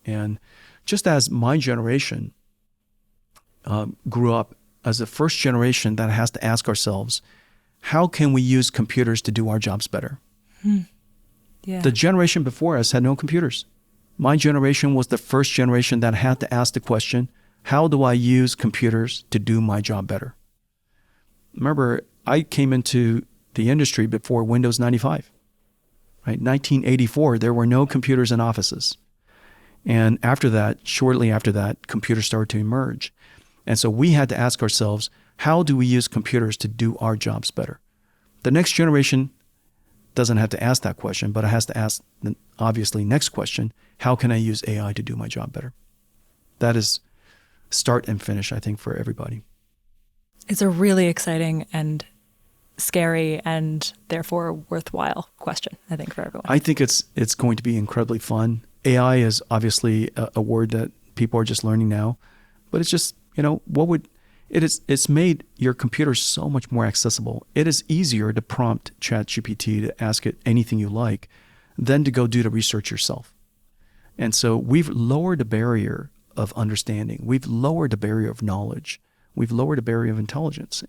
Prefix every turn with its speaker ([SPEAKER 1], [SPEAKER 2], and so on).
[SPEAKER 1] And just as my generation grew up as the first generation that has to ask ourselves, how can we use computers to do our jobs better?
[SPEAKER 2] Yeah.
[SPEAKER 1] The generation before us had no computers. My generation was the first generation that had to ask the question, how do I use computers to do my job better? Remember, I came into the industry before Windows 95. Right? 1984, there were no computers in offices. And after that, shortly after that, computers started to emerge. And so we had to ask ourselves, how do we use computers to do our jobs better? The next generation doesn't have to ask that question, but it has to ask the obviously next question, how can I use AI to do my job better? That is start and finish, I think, for everybody.
[SPEAKER 2] It's a really exciting and scary and therefore worthwhile question, I think, for everyone.
[SPEAKER 1] I think it's going to be incredibly fun. AI is obviously a word that people are just learning now, but it's just, it's made your computer so much more accessible. It is easier to prompt ChatGPT to ask it anything you like than to go do the research yourself. And so we've lowered the barrier of understanding. We've lowered the barrier of knowledge. We've lowered the barrier of intelligence.